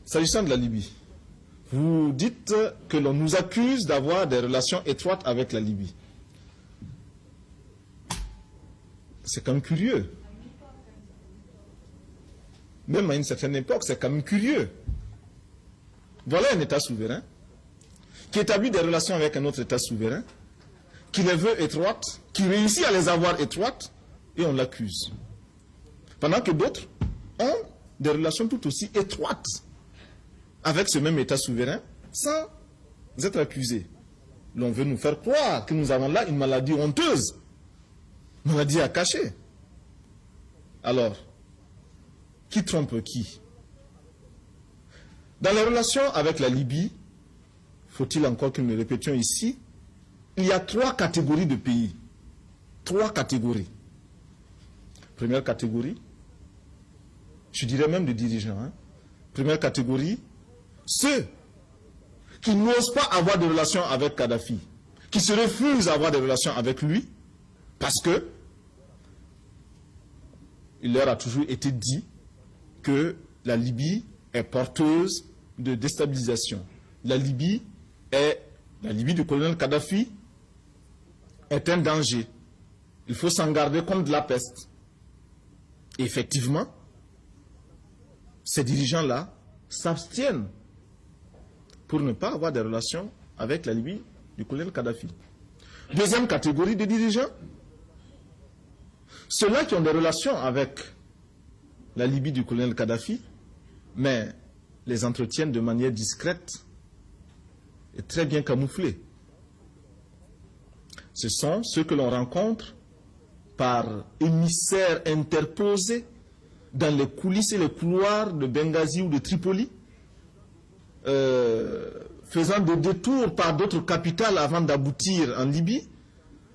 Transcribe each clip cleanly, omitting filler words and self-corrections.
S'agissant de la Libye, vous dites que l'on nous accuse d'avoir des relations étroites avec la Libye. C'est quand même curieux. Même à une certaine époque, c'est quand même curieux. Voilà un État souverain qui établit des relations avec un autre État souverain, qui les veut étroites, qui réussit à les avoir étroites, et on l'accuse. Pendant que d'autres ont des relations tout aussi étroites avec ce même État souverain, sans être accusés. L'on veut nous faire croire que nous avons là une maladie honteuse, une maladie à cacher. Alors, qui trompe qui? Dans les relations avec la Libye, faut-il encore que nous le répétions ici, il y a 3 catégories de pays. 3 catégories. Première catégorie, je dirais même de dirigeants. Première catégorie, ceux qui n'osent pas avoir de relations avec Kadhafi, qui se refusent à avoir des relations avec lui, parce que il leur a toujours été dit que la Libye est porteuse de déstabilisation. La Libye du colonel Kadhafi est un danger. Il faut s'en garder comme de la peste. Et effectivement, ces dirigeants-là s'abstiennent pour ne pas avoir des relations avec la Libye du colonel Kadhafi. Deuxième catégorie de dirigeants, ceux-là qui ont des relations avec la Libye du colonel Kadhafi, mais les entretiennent de manière discrète et très bien camouflée. Ce sont ceux que l'on rencontre par émissaires interposés dans les coulisses et les couloirs de Benghazi ou de Tripoli, faisant des détours par d'autres capitales avant d'aboutir en Libye,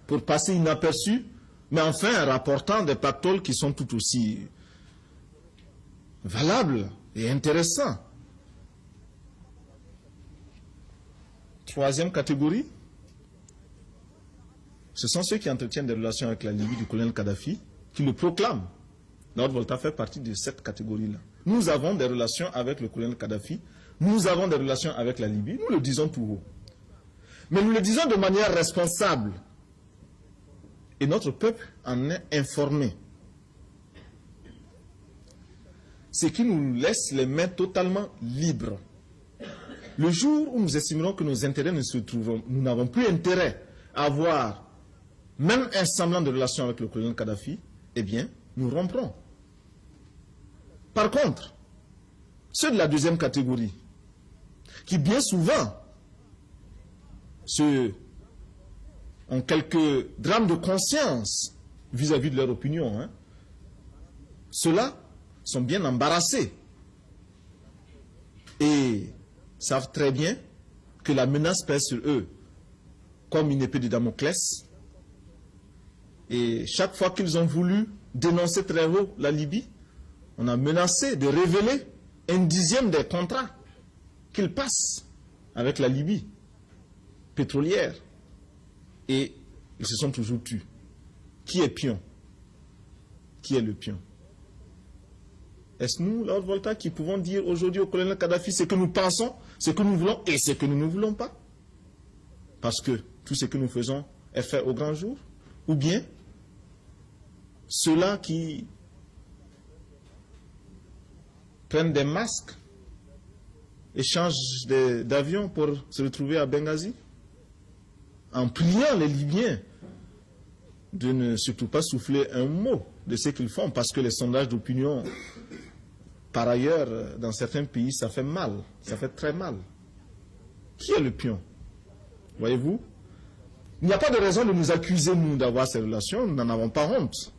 pour passer inaperçus, mais enfin rapportant des pactoles qui sont tout aussi valables et intéressants. Troisième catégorie, ce sont ceux qui entretiennent des relations avec la Libye du colonel Kadhafi, qui le proclament. Notre Volta fait partie de cette catégorie-là. Nous avons des relations avec le colonel Kadhafi, nous avons des relations avec la Libye, nous le disons tout haut. Mais nous le disons de manière responsable. Et notre peuple en est informé. Ce qui nous laisse les mains totalement libres. Le jour où nous estimerons que nos intérêts ne se trouveront, nous n'avons plus intérêt à avoir même un semblant de relation avec le colonel Kadhafi, eh bien, nous romprons. Par contre, ceux de la deuxième catégorie, qui bien souvent ont quelques drames de conscience vis-à-vis de leur opinion, ceux-là sont bien embarrassés et savent très bien que la menace pèse sur eux comme une épée de Damoclès. Et chaque fois qu'ils ont voulu dénoncer très haut la Libye, on a menacé de révéler 1/10 des contrats qu'ils passent avec la Libye pétrolière. Et ils se sont toujours tus. Qui est pion? Qui est le pion? Est-ce nous, Lord Volta, qui pouvons dire aujourd'hui au colonel Kadhafi ce que nous pensons, ce que nous voulons et ce que nous ne voulons pas? Parce que tout ce que nous faisons est fait au grand jour? Ou bien ceux-là qui prennent des masques et changent d'avion pour se retrouver à Benghazi, en priant les Libyens de ne surtout pas souffler un mot de ce qu'ils font, parce que les sondages d'opinion, par ailleurs, dans certains pays, ça fait mal, ça fait très mal. Qui est le pion? Voyez-vous? Il n'y a pas de raison de nous accuser, nous, d'avoir ces relations, nous n'en avons pas honte.